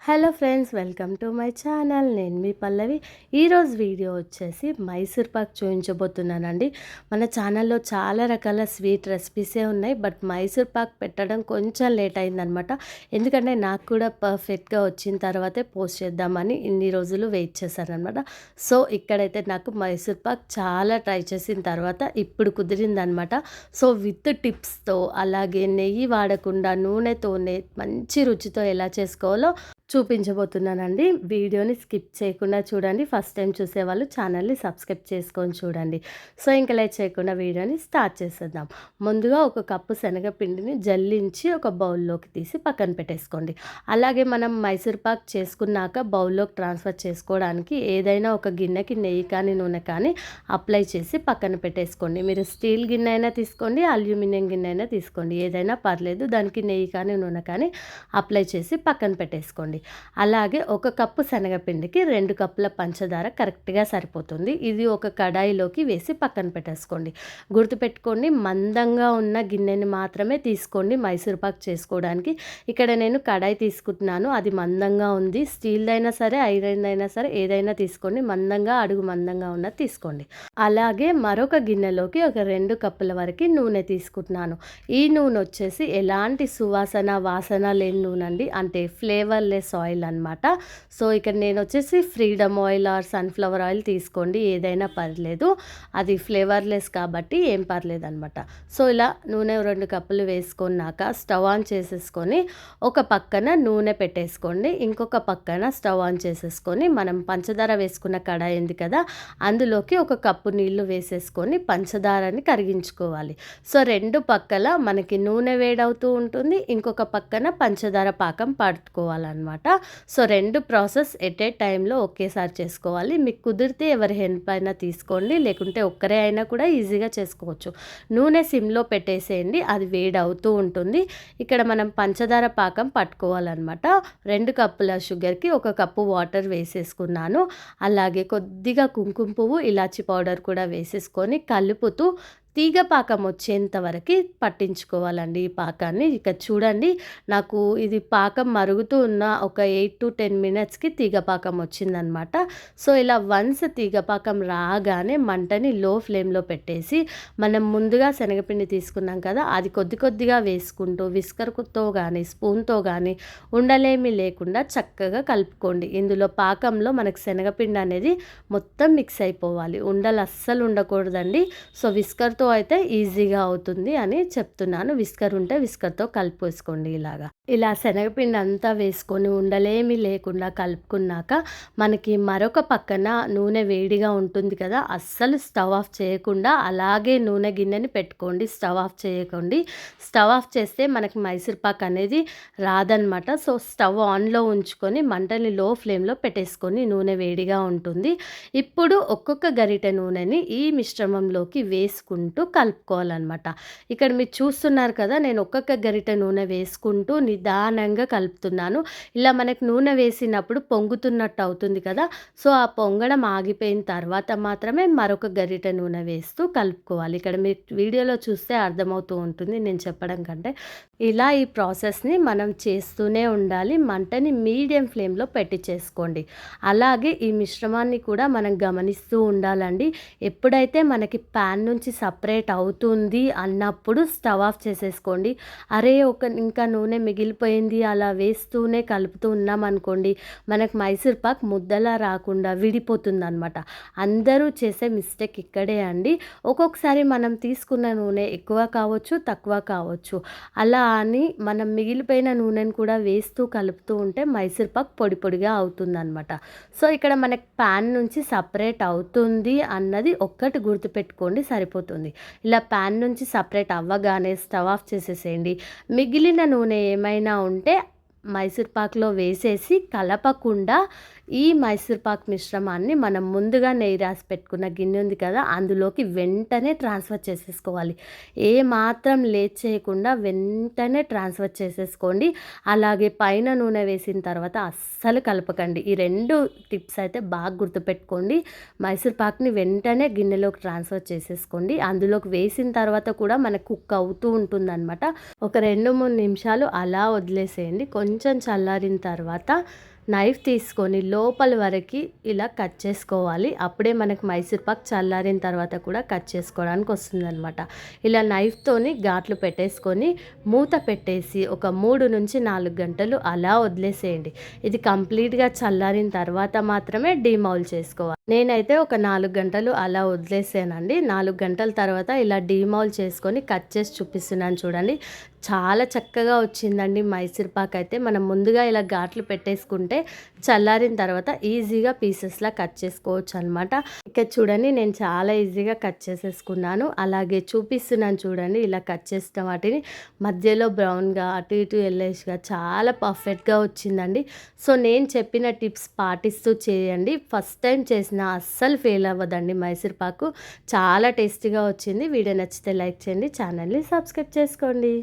Hello friends, welcome to my channel. నేను మీ పల్లవి. ఈరోజు video వచ్చేసి మైసూర్ పాక్ చూపించబోతున్నానండి. మన ఛానల్లో చాలా రకాల స్వీట్ రెసిపీసే ఉన్నాయి, బట్ మైసూర్ పాక్ పెట్టడం కొంచెం లేట్ అయిందనమాట. ఎందుకంటే నాకు కూడా పర్ఫెక్ట్గా వచ్చిన తర్వాతే పోస్ట్ చేద్దామని ఇన్ని రోజులు వెయిట్ చేశానమాట. సో ఇక్కడైతే నాకు మైసూర్ పాక్ చాలా ట్రై చేసిన తర్వాత ఇప్పుడు కుదిరిందనమాట. సో విత్ టిప్స్తో, అలాగే నెయ్యి వాడకుండా నూనెతోనే మంచి రుచితో ఎలా చేసుకోవాలో చూపించబోతున్నానండి. వీడియోని స్కిప్ చేయకుండా చూడండి. ఫస్ట్ టైం చూసేవాళ్ళు ఛానల్ని సబ్స్క్రైబ్ చేసుకొని చూడండి. సో ఇంకా లేట్ చేయకుండా వీడియోని స్టార్ట్ చేసేద్దాం. ముందుగా ఒక కప్పు శనగపిండిని జల్లించి ఒక బౌల్లోకి తీసి పక్కన పెట్టేసుకోండి. అలాగే మనం మైసూర్ పాక్ చేసుకున్నాక బౌల్లోకి ట్రాన్స్ఫర్ చేసుకోవడానికి ఏదైనా ఒక గిన్నెకి నెయ్యి కానీ నూనె కానీ అప్లై చేసి పక్కన పెట్టేసుకోండి. మీరు స్టీల్ గిన్నె అయినా తీసుకోండి, అల్యూమినియం గిన్నె అయినా తీసుకోండి, ఏదైనా పర్లేదు. దానికి నెయ్యి కానీ నూనె కానీ అప్లై చేసి పక్కన పెట్టేసుకోండి. అలాగే ఒక కప్పు శనగపిండికి 2 కప్పుల పంచదార కరెక్ట్గా సరిపోతుంది. ఇది ఒక కడాయిలోకి వేసి పక్కన పెట్టేసుకోండి. గుర్తుపెట్టుకోండి, మందంగా ఉన్న గిన్నెని మాత్రమే తీసుకోండి మైసూర్ పాక్ చేసుకోవడానికి. ఇక్కడ నేను కడాయి తీసుకుంటున్నాను, అది మందంగా ఉంది. స్టీల్దైనా సరే, ఐరన్ అయినా సరే, ఏదైనా తీసుకోండి. మందంగా, అడుగు మందంగా ఉన్నది తీసుకోండి. అలాగే మరొక గిన్నెలోకి ఒక 2 కప్పుల వరకు నూనె తీసుకుంటున్నాను. ఈ నూనె వచ్చేసి ఎలాంటి సువాసన వాసన లేని నూనె అండి, అంటే ఫ్లేవర్లెస్ ఆయిల్ అనమాట. సో ఇక్కడ నేను వచ్చేసి freedom oil are sunflower oil తీసుకోండి, ఏదైనా పర్లేదు. అది ఫ్లేవర్లెస్ కాబట్టి ఏం పర్లేదు అనమాట. సో ఇలా నూనె 2 కప్పులు వేసుకున్నాక స్టవ్ ఆన్ చేసేసుకొని ఒక పక్కన నూనె పెట్టేసుకోండి, ఇంకొక పక్కన స్టవ్ ఆన్ చేసేసుకొని మనం పంచదార వేసుకున్న కడాయి ఉంది కదా, అందులోకి ఒక కప్పు నీళ్లు వేసేసుకొని పంచదారని కరిగించుకోవాలి. సో 2 పక్కల మనకి నూనె వేడవుతూ ఉంటుంది, ఇంకొక పక్కన పంచదార పాకం పట్టుకోవాలన్నమాట. సో 2 ప్రాసెస్ ఎట్ ఏ టైంలో ఒకేసారి చేసుకోవాలి. మీకు కుదిరితే ఎవరి హెల్ప్ అయినా తీసుకోండి, లేకుంటే ఒక్కరే అయినా కూడా ఈజీగా చేసుకోవచ్చు. నూనె సిమ్లో పెట్టేసేయండి, అది వేడి అవుతూ ఉంటుంది. ఇక్కడ మనం పంచదార పాకం పట్టుకోవాలన్నమాట. 2 కప్పుల షుగర్కి 1 కప్పు వాటర్ వేసేసుకున్నాను. అలాగే కొద్దిగా కుంకుమ పువ్వు, ఇలాచి పౌడర్ కూడా వేసేసుకొని కలుపుతూ తీగ పాకం వచ్చేంత వరకు పట్టించుకోవాలండి ఈ పాకాన్ని. ఇక చూడండి, నాకు ఇది పాకం మరుగుతూ ఉన్న ఒక 8 to 10 మినిట్స్కి తీగ పాకం వచ్చిందనమాట. సో ఇలా వన్స్ తీగ పాకం రాగానే మంటని లో ఫ్లేమ్లో పెట్టేసి మనం ముందుగా శనగపిండి తీసుకున్నాం కదా, అది కొద్ది కొద్దిగా వేసుకుంటూ విస్కర్తో కానీ స్పూన్తో కానీ ఉండలేమి లేకుండా చక్కగా కలుపుకోండి. ఇందులో పాకంలో మనకు శనగపిండి అనేది మొత్తం మిక్స్ అయిపోవాలి, ఉండలు అస్సలు ఉండకూడదండి. సో విస్కర్ అయితే ఈజీగా అవుతుంది అని చెప్తున్నాను. విస్కర్ ఉంటే విస్కర్తో కలిపేసుకోండి. ఇలా శనగపిండి అంతా వేసుకొని ఉండలేమి లేకుండా కలుపుకున్నాక మనకి మరొక పక్కన నూనె వేడిగా ఉంటుంది కదా, అస్సలు స్టవ్ ఆఫ్ చేయకుండా అలాగే నూనె గిన్నెని పెట్టుకోండి, స్టవ్ ఆఫ్ చేయకండి. స్టవ్ ఆఫ్ చేస్తే మనకి మైసూర్ పాక్ అనేది రాదనమాట. సో స్టవ్ ఆన్లో ఉంచుకొని మంటని లో ఫ్లేమ్లో పెట్టేసుకొని నూనె వేడిగా ఉంటుంది. ఇప్పుడు ఒక్కొక్క గరిటె నూనెని ఈ మిశ్రమంలోకి వేసుకుంటూ కలుపుకోవాలన్నమాట. ఇక్కడ మీరు చూస్తున్నారు కదా, నేను ఒక్కొక్క గరిటె నూనె వేసుకుంటూ నిదానంగా కలుపుతున్నాను. ఇలా మనకు నూనె వేసినప్పుడు పొంగుతున్నట్టు అవుతుంది కదా, సో ఆ పొంగడం ఆగిపోయిన తర్వాత మాత్రమే మరొక గరిటె నూనె వేస్తూ కలుపుకోవాలి. ఇక్కడ మీరు వీడియోలో చూస్తే అర్థమవుతూ ఉంటుంది నేను చెప్పడం కంటే. ఇలా ఈ ప్రాసెస్ని మనం చేస్తూనే ఉండాలి. మంటని మీడియం ఫ్లేమ్లో పెట్టి చేసుకోండి. అలాగే ఈ మిశ్రమాన్ని కూడా మనం గమనిస్తూ ఉండాలండి. ఎప్పుడైతే మనకి ప్యాన్ నుంచి సపరేట్ అవుతుంది అన్నప్పుడు స్టవ్ ఆఫ్ చేసేసుకోండి. అరే ఇంకా నూనె మిగిలిపోయింది అలా వేస్తూనే కలుపుతూ ఉన్నాం అనుకోండి, మనకు మైసూర్ పాక్ ముద్దలా రాకుండా విడిపోతుంది అనమాట. అందరూ చేసే మిస్టేక్ ఇక్కడే అండి. ఒక్కొక్కసారి మనం తీసుకున్న నూనె ఎక్కువ కావచ్చు, తక్కువ కావచ్చు. అలా అని మనం మిగిలిపోయిన నూనెను కూడా వేస్తూ కలుపుతూ ఉంటే మైసూర్ పాక్ పొడి పొడిగా అవుతుందన్నమాట. సో ఇక్కడ మనకి ప్యాన్ నుంచి సపరేట్ అవుతుంది అన్నది ఒక్కటి గుర్తుపెట్టుకోండి, సరిపోతుంది. ఇలా ప్యాన్ నుంచి సపరేట్ అవ్వగానే స్టవ్ ఆఫ్ చేసేసేయండి. మిగిలిన నూనె ఏమైనా ఉంటే మైసూర్ పాక్లో వేసేసి కలపకుండా ఈ మైసూర్ పాక్ మిశ్రమాన్ని మనం ముందుగా నెయ్యి రాసి పెట్టుకున్న గిన్నె ఉంది కదా, అందులోకి వెంటనే ట్రాన్స్ఫర్ చేసేసుకోవాలి. ఏ మాత్రం లేట్ చేయకుండా వెంటనే ట్రాన్స్ఫర్ చేసేసుకోండి. అలాగే పైన నూనె వేసిన తర్వాత అస్సలు కలపకండి. ఈ 2 టిప్స్ అయితే బాగా గుర్తుపెట్టుకోండి. మైసూర్ పాక్ని వెంటనే గిన్నెలోకి ట్రాన్స్ఫర్ చేసేసుకోండి. అందులోకి వేసిన తర్వాత కూడా మనకు కుక్ అవుతూ ఉంటుందన్నమాట. ఒక 2-3 నిమిషాలు అలా వదిలేసేయండి. కొంచెం కొంచెం చల్లారిన తర్వాత నైఫ్ తీసుకొని లోపల వరకు ఇలా కట్ చేసుకోవాలి. అప్పుడే మనకు మైసూర్ పాక్ చల్లారిన తర్వాత కూడా కట్ చేసుకోవడానికి వస్తుందనమాట. ఇలా నైఫ్తోని ఘాట్లు పెట్టేసుకొని మూత పెట్టేసి ఒక 3 నుంచి 4 గంటలు అలా వదిలేసేయండి. ఇది కంప్లీట్గా చల్లారిన తర్వాత మాత్రమే డీమౌల్ చేసుకోవాలి. నేనైతే ఒక 4 గంటలు అలా వదిలేసానండి. 4 గంటల తర్వాత ఇలా డీమౌల్ చేసుకొని కట్ చేసి చూపిస్తున్నాను చూడండి. చాలా చక్కగా వచ్చిందండి మైసూర్ పాక్ అయితే. మనం ముందుగా ఇలా ఘాట్లు పెట్టేసుకుంటే చల్లారిన తర్వాత ఈజీగా పీసెస్లా కట్ చేసుకోవచ్చు అనమాట. ఇక చూడండి నేను చాలా ఈజీగా కట్ చేసేసుకున్నాను. అలాగే చూపిస్తున్నాను చూడండి, ఇలా కట్ చేసిన వాటిని మధ్యలో బ్రౌన్గా అటు ఇటు ఎల్లేష్గా చాలా పర్ఫెక్ట్గా వచ్చిందండి. సో నేను చెప్పిన టిప్స్ పాటిస్తూ చేయండి. ఫస్ట్ టైం చేసిన అస్సలు ఫెయిల్ అవ్వదండి మైసూర్ పాకు. చాలా టేస్టీగా వచ్చింది. వీడియో నచ్చితే లైక్ చేయండి, ఛానల్ని సబ్స్క్రైబ్ చేసుకోండి.